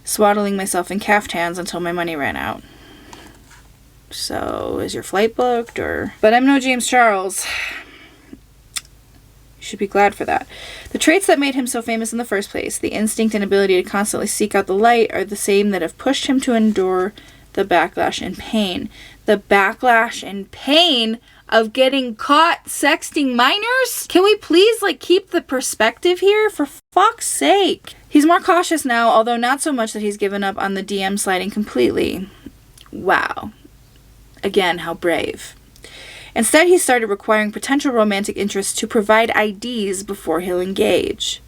swaddling myself in caftans until my money ran out. So, is your flight booked, or... But I'm no James Charles. Should be glad for that. The traits that made him so famous in the first place, the instinct and ability to constantly seek out the light, are the same that have pushed him to endure the backlash and pain. The backlash and pain of getting caught sexting minors? Can we please, keep the perspective here? For fuck's sake. He's more cautious now, although not so much that he's given up on the DM sliding completely. Wow. Again, how brave. Instead, he started requiring potential romantic interests to provide IDs before he'll engage.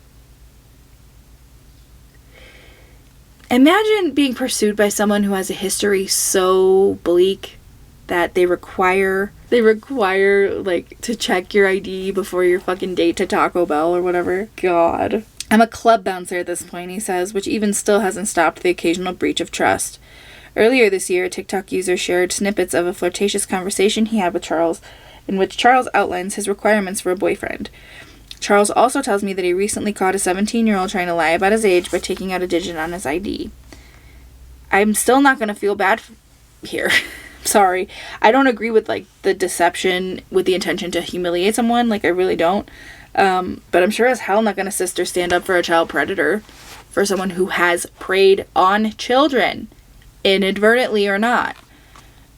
Imagine being pursued by someone who has a history so bleak that they require to check your ID before your fucking date to Taco Bell or whatever. God. I'm a club bouncer at this point, he says, which even still hasn't stopped the occasional breach of trust. Earlier this year, a TikTok user shared snippets of a flirtatious conversation he had with Charles, in which Charles outlines his requirements for a boyfriend. Charles also tells me that he recently caught a 17-year-old trying to lie about his age by taking out a digit on his ID. I'm still not going to feel bad here. Sorry. I don't agree with, the deception with the intention to humiliate someone. I really don't. But I'm sure as hell not going to sister stand up for a child predator, for someone who has preyed on children. Inadvertently or not.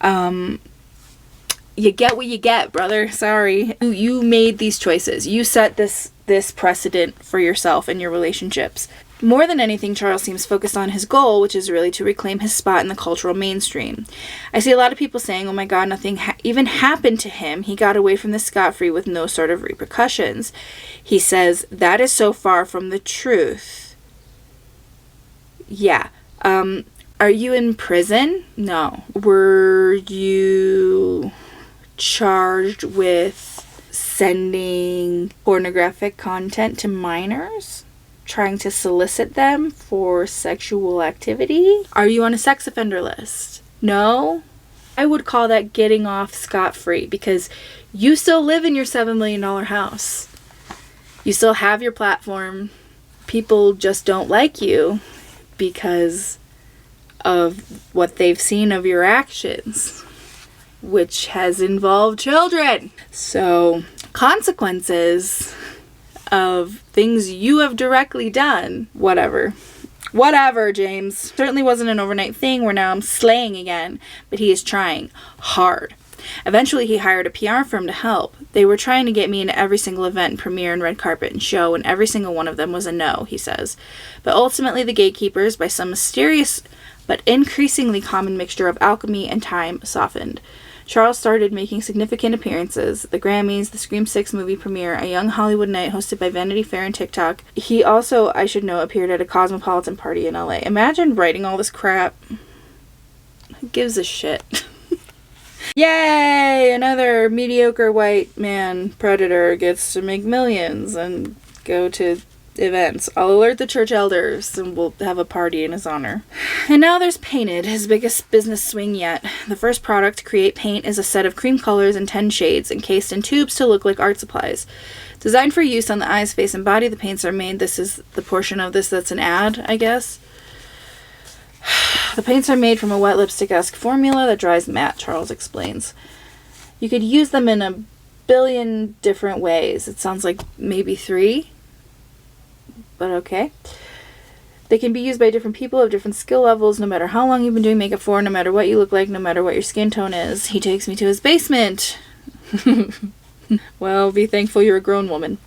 You get what you get, brother. Sorry. You made these choices. You set this precedent for yourself and your relationships. More than anything, Charles seems focused on his goal, which is really to reclaim his spot in the cultural mainstream. I see a lot of people saying, oh my god, nothing even happened to him. He got away from this scot-free with no sort of repercussions. He says, that is so far from the truth. Yeah. Are you in prison? No. Were you charged with sending pornographic content to minors? Trying to solicit them for sexual activity? Are you on a sex offender list? No? I would call that getting off scot-free because you still live in your $7 million house. You still have your platform. People just don't like you because of what they've seen of your actions, which has involved children. So, consequences of things you have directly done. Whatever, James. Certainly wasn't an overnight thing where now I'm slaying again, but he is trying hard. Eventually, he hired a PR firm to help. They were trying to get me into every single event, premiere, and red carpet and show, and every single one of them was a no, he says. But ultimately, the gatekeepers, by some mysterious but increasingly common mixture of alchemy and time, softened. Charles started making significant appearances, the Grammys, the Scream 6 movie premiere, a young Hollywood night hosted by Vanity Fair and TikTok. He also, I should know, appeared at a cosmopolitan party in LA. Imagine writing all this crap. Who gives a shit? Yay! Another mediocre white man predator gets to make millions and go to events. I'll alert the church elders and we'll have a party in his honor. And now there's Painted, his biggest business swing yet. The first product to create paint is a set of cream colors in 10 shades encased in tubes to look like art supplies. Designed for use on the eyes, face, and body, the paints are made. This is the portion of this that's an ad, I guess. The paints are made from a wet lipstick-esque formula that dries matte, Charles explains. You could use them in a billion different ways. It sounds like maybe 3. But okay. They can be used by different people of different skill levels, no matter how long you've been doing makeup for, no matter what you look like, no matter what your skin tone is. He takes me to his basement. Well, be thankful you're a grown woman.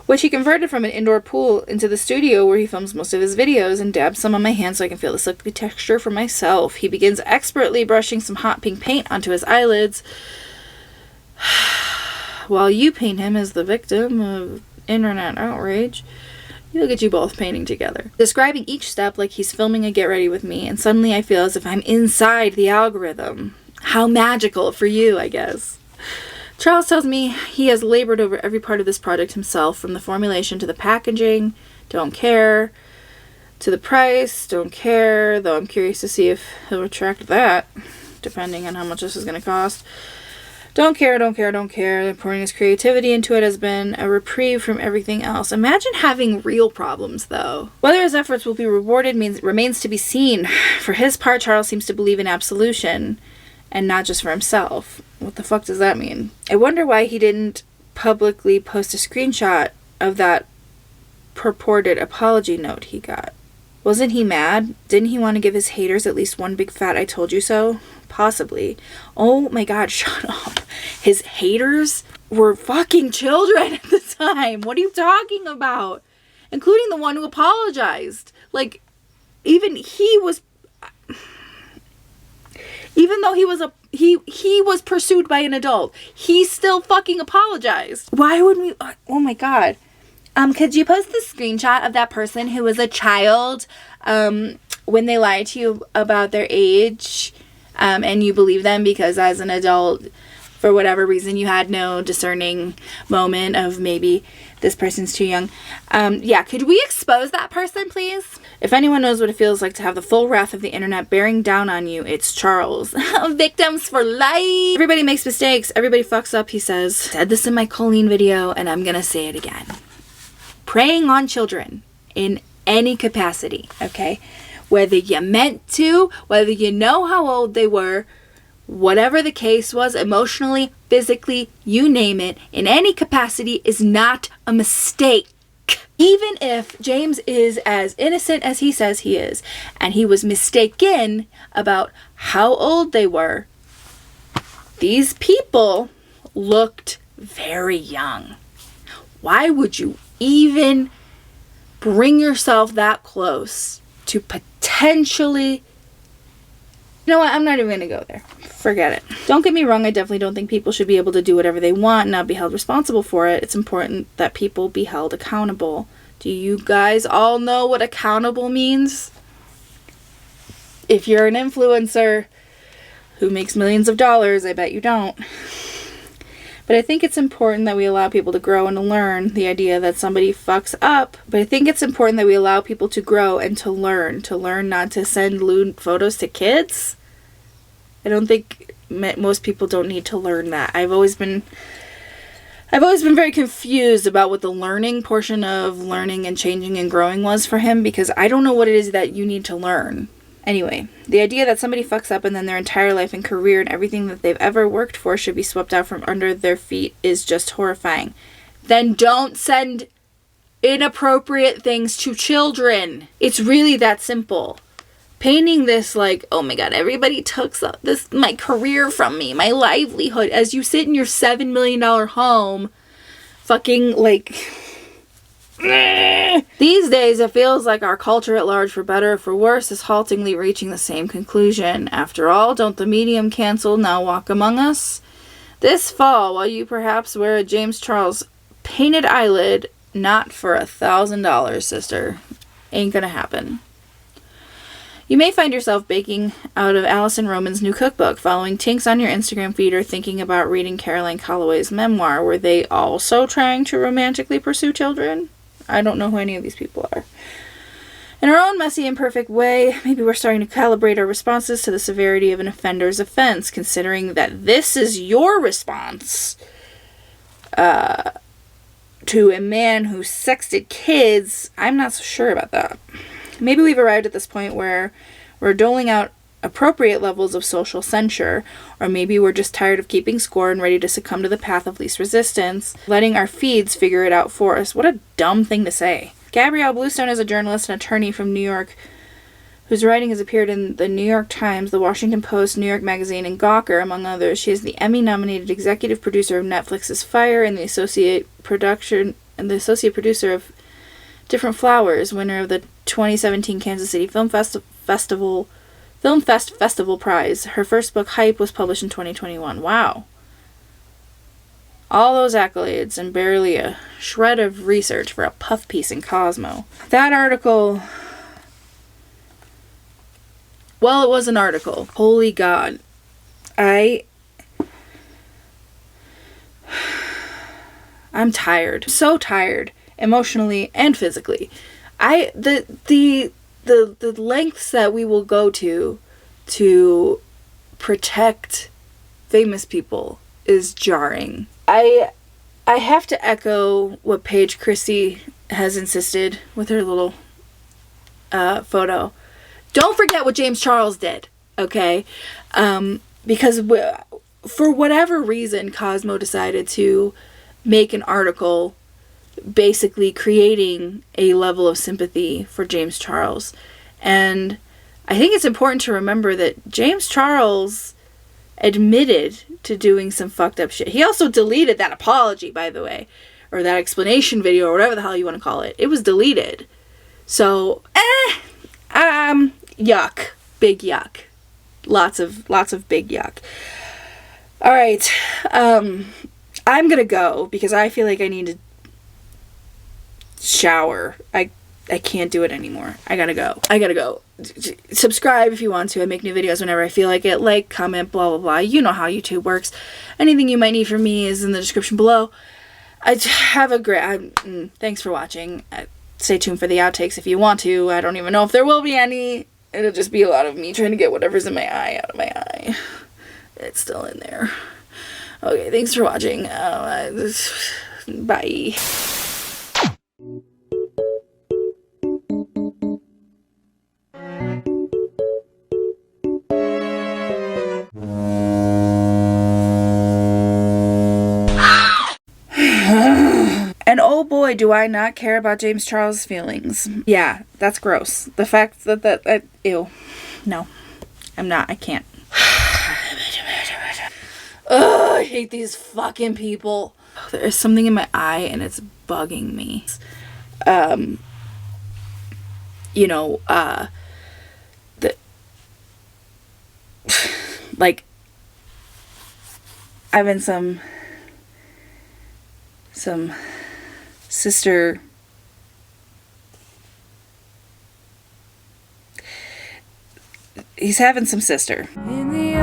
Which he converted from an indoor pool into the studio where he films most of his videos, and dabs some on my hand so I can feel the silky texture for myself. He begins expertly brushing some hot pink paint onto his eyelids, while you paint him as the victim of internet outrage. Look at you both painting together. Describing each step like he's filming a get ready with me, and suddenly I feel as if I'm inside the algorithm. How magical for you, I guess. Charles tells me he has labored over every part of this project himself, from the formulation to the packaging, don't care, to the price, don't care, though I'm curious to see if he'll retract that, depending on how much this is going to cost. Don't care, don't care, don't care. Pouring his creativity into it has been a reprieve from everything else. Imagine having real problems, though. Whether his efforts will be rewarded remains to be seen. For his part, Charles seems to believe in absolution, and not just for himself. What the fuck does that mean? I wonder why he didn't publicly post a screenshot of that purported apology note he got. Wasn't he mad? Didn't he want to give his haters at least one big fat I told you so? Possibly. Oh my god, shut up. His haters were fucking children at the time. What are you talking about? Including the one who apologized. Like, even he was... Even though he was pursued by an adult, he still fucking apologized. Why would we... Oh my god. Could you post the screenshot of that person who was a child when they lied to you about their age and you believe them because as an adult, for whatever reason, you had no discerning moment of maybe this person's too young. Yeah, could we expose that person, please? If anyone knows what it feels like to have the full wrath of the internet bearing down on you, it's Charles. Victims for life! Everybody makes mistakes. Everybody fucks up, he says. I said this in my Colleen video, and I'm gonna say it again. Preying on children in any capacity, okay? Whether you meant to, whether you know how old they were, whatever the case was, emotionally, physically, you name it, in any capacity is not a mistake. Even if James is as innocent as he says he is, and he was mistaken about how old they were, these people looked very young. Why would you even bring yourself that close to potentially... You know what? I'm not even going to go there. Forget it. Don't get me wrong. I definitely don't think people should be able to do whatever they want and not be held responsible for it. It's important that people be held accountable. Do you guys all know what accountable means? If you're an influencer who makes millions of dollars, I bet you don't. But I think it's important that we allow people to grow and to learn. The idea that somebody fucks up. But I think it's important that we allow people to grow and to learn. To learn not to send lewd photos to kids. I don't think most people don't need to learn that. I've always been very confused about what the learning portion of learning and changing and growing was for him, because I don't know what it is that you need to learn. Anyway, the idea that somebody fucks up and then their entire life and career and everything that they've ever worked for should be swept out from under their feet is just horrifying. Then don't send inappropriate things to children. It's really that simple. Painting this like, oh my god, everybody took this my career from me, my livelihood, as you sit in your $7 million home, fucking like... These days, it feels like our culture at large, for better or for worse, is haltingly reaching the same conclusion. After all, don't the medium cancel now walk among us? This fall, while you perhaps wear a James Charles painted eyelid, not for $1,000, sister. Ain't gonna happen. You may find yourself baking out of Allison Roman's new cookbook, following Tinks on your Instagram feed, or thinking about reading Caroline Calloway's memoir. Were they also trying to romantically pursue children? I don't know who any of these people are. In our own messy, imperfect way, maybe we're starting to calibrate our responses to the severity of an offender's offense, considering that this is your response to a man who sexted kids. I'm not so sure about that. Maybe we've arrived at this point where we're doling out appropriate levels of social censure, or maybe we're just tired of keeping score and ready to succumb to the path of least resistance, letting our feeds figure it out for us. What a dumb thing to say. Gabrielle Bluestone is a journalist and attorney from New York whose writing has appeared in the New York Times, the Washington Post, New York Magazine, and Gawker, among others. She is the Emmy-nominated executive producer of Netflix's Fire and the associate producer of Different Flowers, winner of the 2017 Kansas City Film Fest Festival Prize. Her first book, Hype, was published in 2021. Wow. All those accolades and barely a shred of research for a puff piece in Cosmo. That article... Well, it was an article. Holy God. I'm tired. So tired. Emotionally and physically. The lengths that we will go to protect famous people is jarring. I have to echo what Paige Christie has insisted with her little photo. Don't forget what James Charles did, okay? Because for whatever reason, Cosmo decided to make an article basically creating a level of sympathy for James Charles. And I think it's important to remember that James Charles admitted to doing some fucked up shit. He also deleted that apology, by the way, or that explanation video, or whatever the hell you want to call it. It was deleted. So, yuck. Big yuck. Lots of big yuck. All right. I'm gonna go because I feel like I need to shower. I can't do it anymore. I gotta go. Subscribe if you want to. I make new videos whenever I feel like it. Like, comment, blah, blah, blah. You know how YouTube works. Anything you might need from me is in the description below. Thanks for watching. Stay tuned for the outtakes if you want to. I don't even know if there will be any. It'll just be a lot of me trying to get whatever's in my eye out of my eye. It's still in there. Okay, thanks for watching. Bye. And oh boy, do I not care about James Charles' feelings. Yeah, that's gross. The fact that ew. No, I'm not. I can't. Ugh, I hate these fucking people. There's something in my eye and it's bugging me. Like, I've been some sister he's having some sister. In the